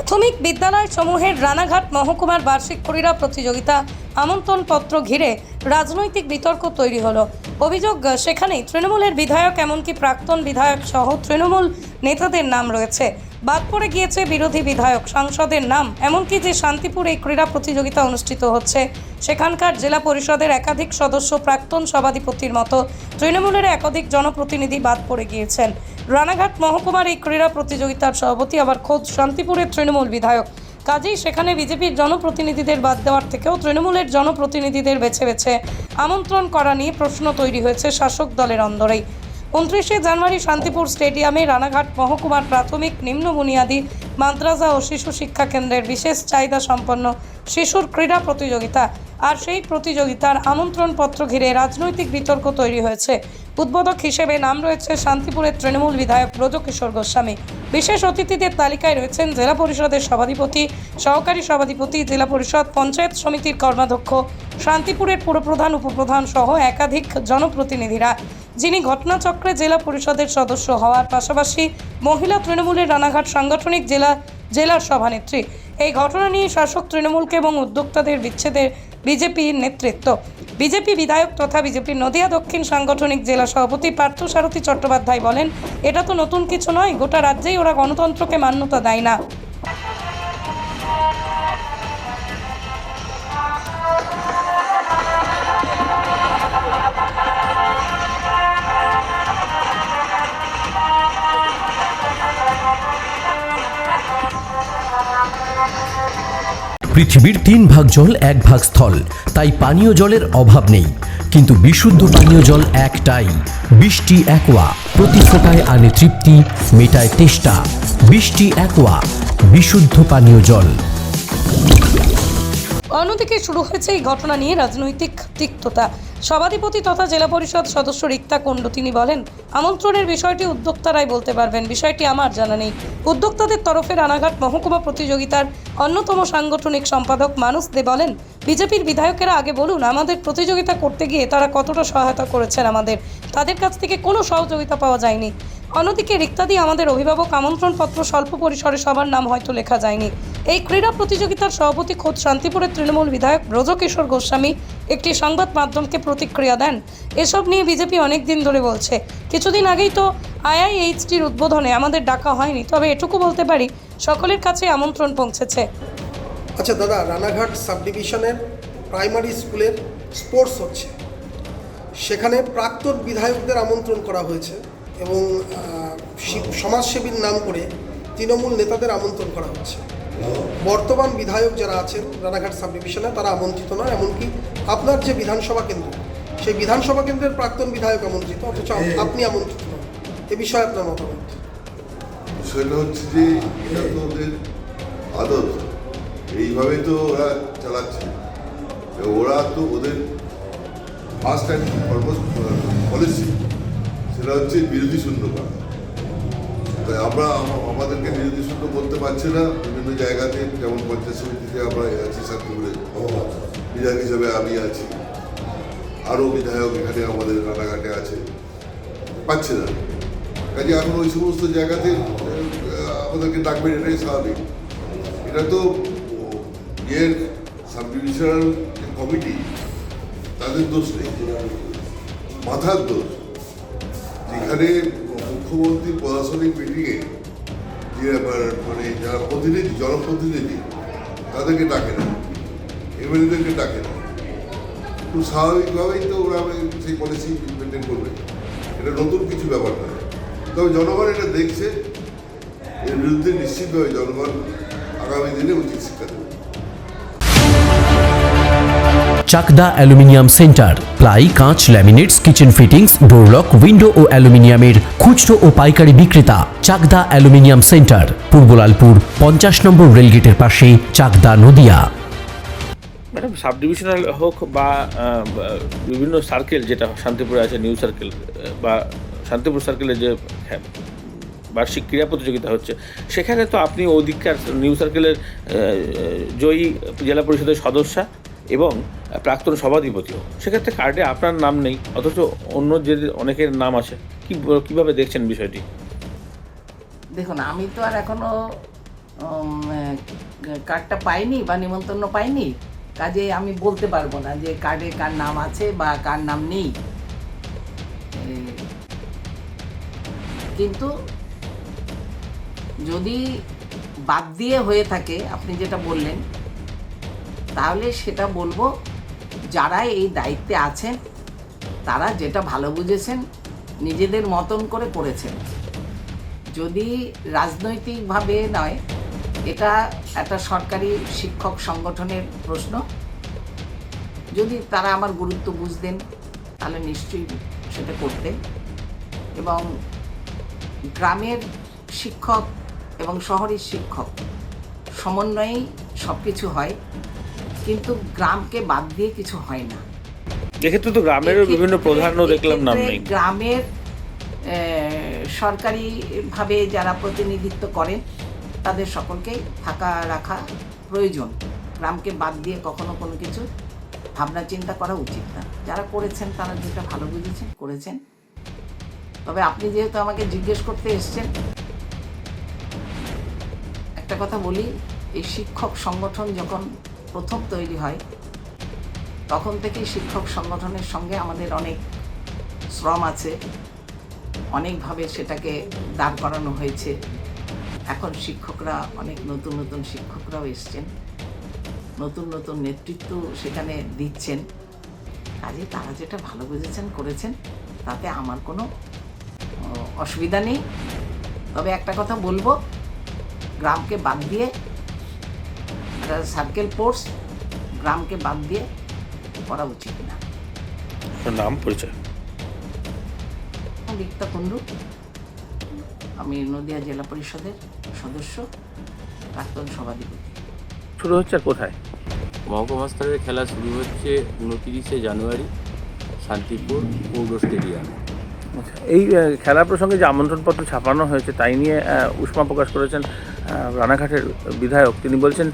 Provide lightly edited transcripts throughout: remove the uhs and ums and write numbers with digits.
প্রাথমিক বিদ্যালয় সমূহের রানাঘাট মহকুমার বার্ষিক ক্রীড়া প্রতিযোগিতা আমন্ত্রণপত্র ঘিরে রাজনৈতিক বিতর্ক তৈরি হলো। অভিযোগ, সেখানেই তৃণমূলের বিধায়ক এমনকি প্রাক্তন বিধায়ক সহ তৃণমূল নেতাদের নাম রয়েছে। বাদ পড়ে গিয়েছে বিরোধী বিধায়ক, সাংসদের নাম। এমনকি যে শান্তিপুর এই ক্রীড়া প্রতিযোগিতা অনুষ্ঠিত হচ্ছে সেখানকার জেলা পরিষদের একাধিক সদস্য, প্রাক্তন সভাধিপতির মতো তৃণমূলের একাধিক জনপ্রতিনিধি বাদ পড়ে গিয়েছেন। রানাঘাট মহকুমার এই ক্রীড়া প্রতিযোগিতার সভাপতি আবার খোদ শান্তিপুরের তৃণমূল বিধায়ক। কাজেই সেখানে বিজেপির জনপ্রতিনিধিদের বাদ দেওয়ার থেকেও তৃণমূলের জনপ্রতিনিধিদের বেছে বেছে আমন্ত্রণ করা নিয়ে প্রশ্ন তৈরি হয়েছে শাসক দলের অন্দরেই। 29শে জানুয়ারি শান্তিপুর স্টেডিয়ামে রানাঘাট মহকুমার প্রাথমিক, নিম্ন বুনিয়াদী, মাদ্রাসা ও শিশু শিক্ষা কেন্দ্রের বিশেষ চাহিদা সম্পন্ন শিশুর ক্রীড়া প্রতিযোগিতা। আর সেই প্রতিযোগিতার আমন্ত্রণপত্র ঘিরে রাজনৈতিক বিতর্ক তৈরি হয়েছে। উদ্বোধক হিসেবে নাম রয়েছে শান্তিপুরের তৃণমূল বিধায়ক ব্রজকিশোর গোস্বামী। বিশেষ অতিথিদের তালিকায় রয়েছেন জেলা পরিষদের সভাধিপতি, সহকারী সভাধিপতি, জেলা পরিষদ, পঞ্চায়েত সমিতির কর্মাধ্যক্ষ, শান্তিপুরের পুরপ্রধান, উপপ্রধান সহ একাধিক জনপ্রতিনিধিরা, যিনি ঘটনাচক্রে জেলা পরিষদের সদস্য হওয়ার পাশাপাশি মহিলা তৃণমূলের রানাঘাট সাংগঠনিক জেলার সভানেত্রী। এই ঘটনা নিয়ে শাসক তৃণমূলকে এবং উদ্যোক্তাদের বিচ্ছেদের বিজেপির নেতৃত্ব। বিজেপি বিধায়ক তথা বিজেপির নদিয়া দক্ষিণ সাংগঠনিক জেলা সভাপতি পার্থসারথী চট্টোপাধ্যায় বলেন, এটা তো নতুন কিছু নয়, গোটা রাজ্যেই ওরা গণতন্ত্রকে মান্যতা দেয় না। পৃথিবীর 3 ভাগ জল 1 ভাগ স্থল, তাই পানীয় জলের অভাব নেই। কিন্তু বিশুদ্ধ পানীয় জল একটাই, বৃষ্টি অ্যাকোয়া। প্রতি ফোঁটায় আনে তৃপ্তি, মেটায় তেষ্টা। বৃষ্টি অ্যাকোয়া, বিশুদ্ধ পানীয় জল। অন্যদিকে শুরু হয়েছে এই ঘটনা নিয়ে রাজনৈতিক তিক্ততা। সভাধিপতি তথা জেলা পরিষদ সদস্য রিক্তা কুণ্ডু তিনি বলেন, আমন্ত্রণের বিষয়টি উদ্যোক্তারাই বলতে পারবেন, বিষয়টি আমার জানা নেই। উদ্যোক্তাদের তরফে রানাঘাট মহকুমা প্রতিযোগিতার অন্যতম সাংগঠনিক সম্পাদক মানুষ দে বলেন, বিজেপির বিধায়কেরা আগে বলুন আমাদের প্রতিযোগিতা করতে গিয়ে তারা কতটা সহায়তা করেছেন আমাদের, তাদের কাছ থেকে কোনো সহযোগিতা পাওয়া যায়নি। অন্যদিকে রিক্তাদি আমাদের অভিভাবক, আমন্ত্রণপত্র স্বল্প পরিসরে সবার নাম হয়তো লেখা যায়নি। এই ক্রীড়া প্রতিযোগিতার সভাপতি খোদ শান্তিপুরের তৃণমূল বিধায়ক ব্রজকিশোর গোস্বামী একটি সংবাদ মাধ্যমকে প্রতিক্রিয়া দেন, এসব নিয়ে বিজেপি অনেক দিন ধরে বলছে। কিছুদিন আগেই তো IIHTর উদ্বোধনে আমাদের ডাকা হয়নি, তবে এটুকু বলতে পারি সকলের কাছে আমন্ত্রণ পৌঁছেছে। আচ্ছা দাদা, রানাঘাট সাব ডিভিশনের প্রাইমারি স্কুলের স্পোর্টস হচ্ছে, সেখানে প্রাক্তন বিধায়কদের আমন্ত্রণ করা হয়েছে এবং সমাজসেবীর নাম করে তৃণমূল নেতাদের আমন্ত্রণ করা হচ্ছে। বর্তমান বিধায়ক যারা আছেন রানাঘাট সাব ডিভিশনে তারা আমন্ত্রিত নয়, এমনকি আপনার যে বিধানসভা কেন্দ্র সেই বিধানসভা কেন্দ্রের প্রাক্তন বিধায়ক আমন্ত্রিত, অথচ আপনি আমন্ত্রিত নন। এ বিষয়ে আপনার মতামত? বিষয়টা হচ্ছে যে এটা তো ওদের আদত, এইভাবে তো ওরা চালাচ্ছে। ওরা তো ওদের ফার্স্ট অ্যান্ড ফরমোস্ট পলিসি সেটা হচ্ছে বিরোধী শূন্য করা। তাই আমরা আমাদেরকে বিরোধী শূন্য করতে পারছি না বিভিন্ন জায়গাতে, যেমন পঞ্চায়েত সমিতিতে আমরা আছি, শান্তিপুরে বিধায়ক হিসাবে আমি আছি, আরও বিধায়ক এখানে আমাদের রানাঘাটে আছে, পাচ্ছে না। কাজে এখন ওই সমস্ত জায়গাতে আমাদেরকে ডাকবেন, এটাই স্বাভাবিক। এটা তো ইয়ের সাব ডিভিশনাল কমিটি, তাদের দোষ নেই, মাথার দোষ। যেখানে মুখ্যমন্ত্রী প্রশাসনিক মিটিংয়ে যে মানে যারা প্রতিনিধি, জনপ্রতিনিধি, তাদেরকে ডাকে না, এমএলএদেরকে ডাকে না। খুব স্বাভাবিকভাবেই তো ওরা সেই পলিসি মেনটেন করবে, এটা নতুন কিছু ব্যাপার নয়। তবে জনগণ এটা দেখছে, এর বিরুদ্ধে নিশ্চিতভাবে জনগণ আগামী দিনে উচিত শিক্ষা দেবে। চাকদা অ্যালুমিনিয়াম সেন্টার, প্লাই, কাঁচ, laminates, kitchen fittings, door lock, window ও অ্যালুমিনিয়ামের খুচরো ও পাইকারি বিক্রেতা। চাকদা অ্যালুমিনিয়াম সেন্টার, পূর্ব লালপুর, 50 নম্বর রেলগেটের পাশে, Chakdah, Nadia. Madam, sub divisional হোক বা বিভিন্ন সার্কেল, যেটা শান্তিপুরে আছে নিউ সার্কেল বা শান্তিপুর সার্কেলে যে বার্ষিক ক্রীড়া প্রতিযোগিতা হচ্ছে, সেখানে তো আপনি ওদিককার নিউ সার্কেলের জয়ী জেলা পরিষদের সদস্য এবং প্রাক্তন সভাধিপতিও, সেক্ষেত্রে কার্ডে আপনার নাম নেই, অথচ অন্য যে অনেকের নাম আছে। কীভাবে দেখছেন বিষয়টি? দেখুন, আমি তো আর এখনও কার্ডটা পাইনি বা নিমন্ত্রণ পাইনি, কাজে আমি বলতে পারবো না যে কার্ডে কার নাম আছে বা কার নাম নেই। কিন্তু যদি বাদ দিয়ে হয়ে থাকে আপনি যেটা বললেন, তাহলে সেটা বলবো যারা এই দায়িত্বে আছেন তারা যেটা ভালো বুঝেছেন নিজেদের মতন করে করেছেন। যদি রাজনৈতিকভাবে নয়, এটা একটা সরকারি শিক্ষক সংগঠনের প্রশ্ন, যদি তারা আমার গুরুত্ব বুঝতেন তাহলে নিশ্চয়ই সেটা করতেন। এবং গ্রামের শিক্ষক এবং শহরের শিক্ষক সমন্বয়েই সব কিছু হয়, কিন্তু গ্রামকে বাদ দিয়ে কিছু হয় না। এক্ষেত্রে তো গ্রামেরও বিভিন্ন প্রধানও দেখলাম নাম নেই। গ্রামের সরকারিভাবে যারা প্রতিনিধিত্ব করেন তাদের সকলকেই থাকা রাখা প্রয়োজন। গ্রামকে বাদ দিয়ে কখনো কোনো কিছু ভাবনা চিন্তা করা উচিত না। যারা করেছেন তারা যেটা ভালো বুঝেছেন করেছেন। তবে আপনি যেহেতু আমাকে জিজ্ঞেস করতে এসছেন, একটা কথা বলি, এই শিক্ষক সংগঠন যখন প্রথম তৈরি হয় তখন থেকেই শিক্ষক সংগঠনের সঙ্গে আমাদের অনেক শ্রম আছে, অনেকভাবে সেটাকে দাঁড় করানো হয়েছে। এখন শিক্ষকরা অনেক নতুন নতুন শিক্ষকরাও এসছেন, নতুন নতুন নেতৃত্ব সেখানে দিচ্ছেন। কাজে তারা যেটা ভালো বুঝেছেন করেছেন, তাতে আমার কোনো অসুবিধা নেই। তবে একটা কথা বলবো, গ্রামকে বাদ দিয়ে সার্কেল স্পোর্টস গ্রামকে বাদ দিয়ে করা উচিত না। নাম পরিচয়? রিক্তা কুণ্ডু, আমি নদিয়া জেলা পরিষদের সদস্য, প্রাক্তন সভাধিপতি। শুরু হচ্ছে আর কোথায়? মহকুমা স্তরের খেলা শুরু হচ্ছে 29শে জানুয়ারি শান্তিপুর পৌর স্টেডিয়ামে। এই খেলা প্রসঙ্গে যে আমন্ত্রণপত্র ছাপানো হয়েছে তাই নিয়ে উষ্মা প্রকাশ করেছেন রানাঘাটের বিধায়ক। তিনি বলছেন,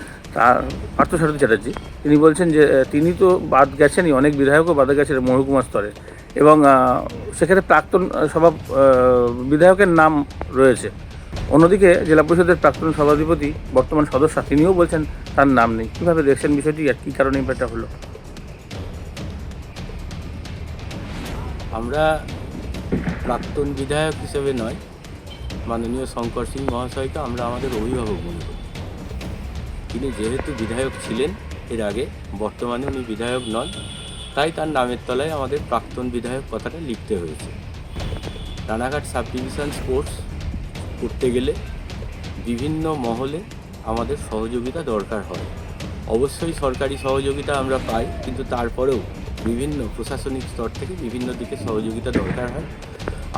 পার্থসারথী চ্যাটার্জি, তিনি বলছেন যে তিনি তো বাদ গেছেনই, অনেক বিধায়কও বাদ গেছেন মহকুমা স্তরে, এবং সেখানে প্রাক্তন বিধায়কের নাম রয়েছে। অন্যদিকে জেলা পরিষদের প্রাক্তন সভাধিপতি বর্তমান সদস্য তিনিও বলছেন তার নাম নেই। কীভাবে দেখছেন বিষয়টি আর কী কারণে এটা হলো? আমরা প্রাক্তন বিধায়ক হিসেবে নয়, মাননীয় শঙ্কর সিং মহাশয়কে আমরা আমাদের অভিভাবক মনে করি। তিনি যেহেতু বিধায়ক ছিলেন এর আগে, বর্তমানে উনি বিধায়ক নন, তাই তার নামের তলায় আমাদের প্রাক্তন বিধায়ক কথাটা লিখতে হয়েছে। রানাঘাট সাব ডিভিশন স্পোর্টস করতে গেলে বিভিন্ন মহলে আমাদের সহযোগিতা দরকার হয়। অবশ্যই সরকারি সহযোগিতা আমরা পাই, কিন্তু তারপরেও বিভিন্ন প্রশাসনিক স্তর থেকে বিভিন্ন দিকে সহযোগিতা দরকার হয়।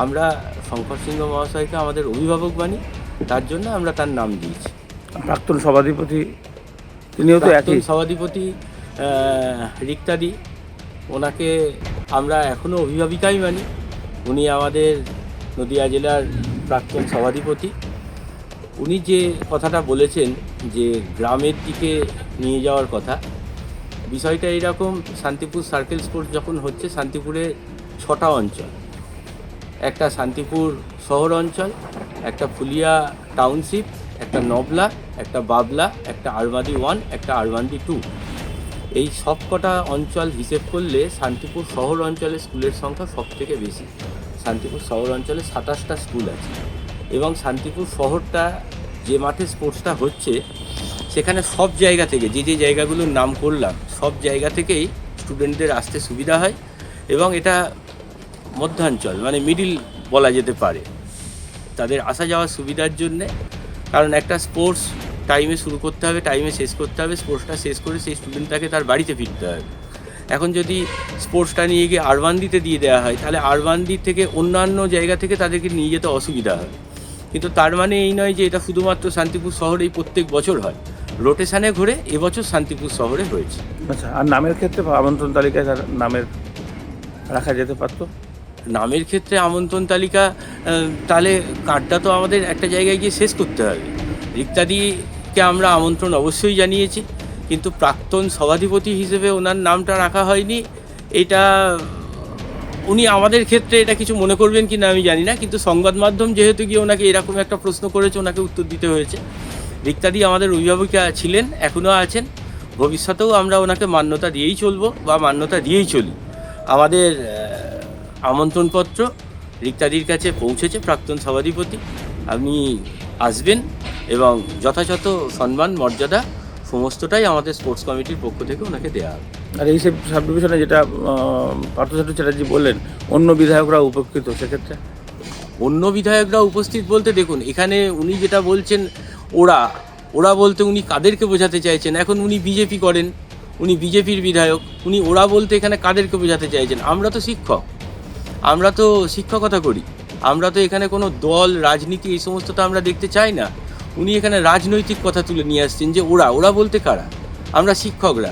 আমরা শঙ্কর সিংহ মহাশয়কে আমাদের অভিভাবক মানি, তার জন্য আমরা তার নাম দিয়েছি। প্রাক্তন সভাধিপতি তিনিও তো একই সভাধিপতি রিক্তাদি, ওনাকে আমরা এখনও অভিভাবিকাই মানি। উনি আমাদের নদিয়া জেলার প্রাক্তন সভাধিপতি। উনি যে কথাটা বলেছেন যে গ্রামের দিকে নিয়ে যাওয়ার কথা, বিষয়টা এরকম, শান্তিপুর সার্কেল স্পোর্টস যখন হচ্ছে, শান্তিপুরে 6টা অঞ্চল, একটা শান্তিপুর শহর অঞ্চল, একটা ফুলিয়া টাউনশিপ, একটা নবলা, একটা বাবলা, একটা আরবাদি 1, একটা আরবাদি 2। এই সব কটা অঞ্চল হিসেব করলে শান্তিপুর শহর অঞ্চলে স্কুলের সংখ্যা সবথেকে বেশি। শান্তিপুর শহর অঞ্চলে 27টা স্কুল আছে, এবং শান্তিপুর শহরটা যে মাঠে স্পোর্টসটা হচ্ছে সেখানে সব জায়গা থেকে, যে যে জায়গাগুলোর নাম করলাম, সব জায়গা থেকেই স্টুডেন্টদের আসতে সুবিধা হয়, এবং এটা মধ্যাঞ্চল মানে মিডিল বলা যেতে পারে তাদের আসা যাওয়ার সুবিধার জন্যে। কারণ একটা স্পোর্টস টাইমে শুরু করতে হবে, টাইমে শেষ করতে হবে, স্পোর্টসটা শেষ করে সেই স্টুডেন্টটাকে তার বাড়িতে ফিরতে হবে। এখন যদি স্পোর্টসটা নিয়ে গিয়ে আরবান্দিতে দিয়ে দেওয়া হয়, তাহলে আরবান্দি থেকে অন্যান্য জায়গা থেকে তাদেরকে নিয়ে যেতে অসুবিধা হয়। কিন্তু তার মানে এই নয় যে এটা শুধুমাত্র শান্তিপুর শহরেই প্রত্যেক বছর হয়, রোটেশানে ঘুরে এবছর শান্তিপুর শহরে হয়েছে। আচ্ছা, আর নামের ক্ষেত্রে আমন্ত্রণ তালিকায় তার নামের রাখা যেতে পারতো? নামের ক্ষেত্রে আমন্ত্রণ তালিকা, তাহলে কার্ডটা তো আমাদের একটা জায়গায় গিয়ে শেষ করতে হবে। রিক্তাদিকে আমরা আমন্ত্রণ অবশ্যই জানিয়েছি, কিন্তু প্রাক্তন সভাধিপতি হিসেবে ওনার নামটা রাখা হয়নি। এটা উনি আমাদের ক্ষেত্রে এটা কিছু মনে করবেন কি না আমি জানি না, কিন্তু সংবাদ মাধ্যম যেহেতু গিয়ে ওনাকে এরকম একটা প্রশ্ন করেছে, ওনাকে উত্তর দিতে হয়েছে। রিক্তাদি আমাদের অভিভাবিকা ছিলেন, এখনও আছেন, ভবিষ্যতেও আমরা ওনাকে মান্যতা দিয়েই চলবো বা মান্যতা দিয়েই চলি। আমাদের আমন্ত্রণপত্র রিক্তাদির কাছে পৌঁছেছে প্রাক্তন সভাধিপতি, আপনি আসবেন এবং যথাযথ সম্মান মর্যাদা সমস্তটাই আমাদের স্পোর্টস কমিটির পক্ষ থেকে ওনাকে দেওয়া হবে। আর এই সাব ডিভিশনে যেটা পার্থসারথী চ্যাটার্জি বললেন, অন্য বিধায়করা উপকৃত, সেক্ষেত্রে অন্য বিধায়করা উপস্থিত বলতে দেখুন, এখানে উনি যেটা বলছেন ওরা বলতে উনি কাদেরকে বোঝাতে চাইছেন? এখন উনি বিজেপি করেন, উনি বিজেপির বিধায়ক, উনি ওরা বলতে এখানে কাদেরকে বোঝাতে চাইছেন? আমরা তো শিক্ষক, আমরা তো শিক্ষকতা করি, আমরা তো এখানে কোনো দল রাজনীতি এই সমস্তটা আমরা দেখতে চাই না। উনি এখানে রাজনৈতিক কথা তুলে নিয়ে আসছেন যে ওরা বলতে কারা? আমরা শিক্ষকরা।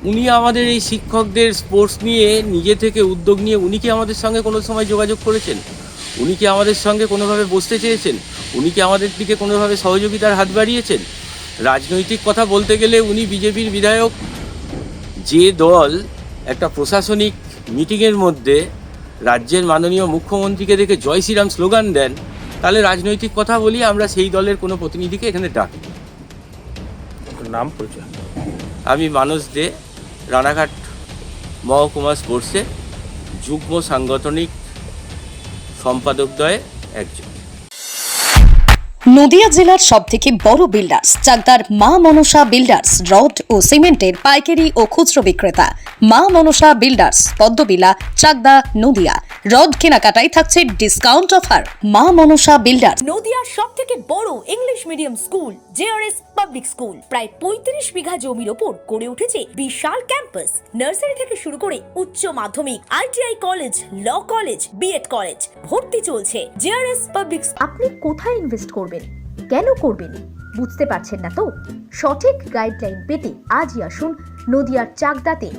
উনি আমাদের এই শিক্ষকদের স্পোর্টস নিয়ে নিজে থেকে উদ্যোগ নিয়ে উনি কি আমাদের সঙ্গে কোনো সময় যোগাযোগ করেছেন? উনি কি আমাদের সঙ্গে কোনোভাবে বসতে চেয়েছেন? উনি কি আমাদের দিকে কোনোভাবে সহযোগিতার হাত বাড়িয়েছেন? রাজনৈতিক কথা বলতে গেলে উনি বিজেপির বিধায়ক। যে দল একটা প্রশাসনিক মিটিংয়ের মধ্যে রাজ্যের মাননীয় মুখ্যমন্ত্রীকে দেখে জয় শ্রীরাম স্লোগান দেন, তাহলে রাজনৈতিক কথা বলি আমরা সেই দলের কোনো প্রতিনিধিকে এখানে ডাকি। নাম পরিচয়? আমি মানস দে, রানাঘাট মহকুমা স্পোর্টসের যুগ্ম সাংগঠনিক সম্পাদকদ্বয়ে একজন। নদিয়া জেলার সবথেকে বড় বিল্ডার্স চাকদার মা মনসা বিল্ডার্স রড ও সিমেন্টের পাইকারি ও খুচরো বিক্রেতা। মা মনসা বিল্ডার্স, পদ্মবিলা, চাকদা, নদিয়া। রড কেনাকাটায় থাকছে ডিসকাউন্ট অফার। মা মনসা বিল্ডার্স। নদিয়ার সবথেকে বড় English medium school JRS public school প্রায় 35 বিঘা জমির ওপর গড়ে উঠেছে বিশাল ক্যাম্পাস। নার্সারি থেকে শুরু করে উচ্চ মাধ্যমিক, ITI college, law college, BEd college ভর্তি চলছে। JRS public. আপনি কোথায় ইনভেস্ট করবেন, কেন করবেন বুঝতে পারছেন না তো? সঠিক গাইডলাইন পেতে আজই আসুন নদিয়ার চাকদাতে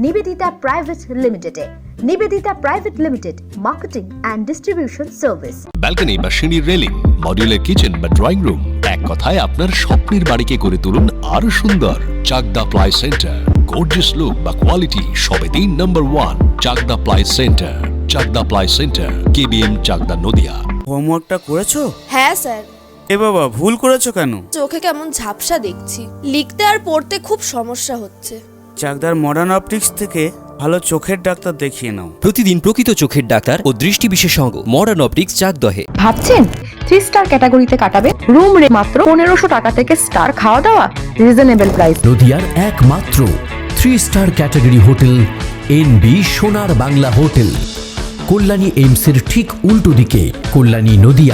নিবেদিতা প্রাইভেট লিমিটেডে। Nivedita private limited, marketing and distribution service. Balcony বা সিঁড়ির রেলিং, মডিউলার কিচেন বা ড্রয়িং রুম, এক কথায় আপনার স্বপ্নের বাড়িকে করে তুলুন আরো সুন্দর। Chakdah ply centre, gorgeous look বা কোয়ালিটি সবে 3 number 1 Chakdah ply centre. Chakdah ply centre, KBM, Chakdah, Nadia. হোমওয়ার্কটা করেছো? হ্যাঁ স্যার। এ বাবা, ভুল করেছো কেন? চোখে কেমন ঝাপসা দেখছি, লিখতে আর পড়তে খুব সমস্যা হচ্ছে। চাকদার মডার্ন অপটিক্স থেকে ভালো চোখের ডাক্তার দেখিয়ে নাও। প্রতিদিন প্রকৃত চোখের ডাক্তার ও দৃষ্টি বিশেষজ্ঞ মডার্ন অপটিক্স চাকদহে। ভাবছেন 3 স্টার ক্যাটাগরিতে কাটাবে? রুম রে মাত্র 1500 টাকা থেকে স্টার, খাওয়া দাওয়া রিজনেবল প্রাইস। নদিয়ার একমাত্র 3 স্টার ক্যাটাগরি হোটেল এনবি সোনার বাংলা হোটেল, কল্যাণী এইমসের ঠিক উল্টো দিকে, কল্যাণী, নদিয়া।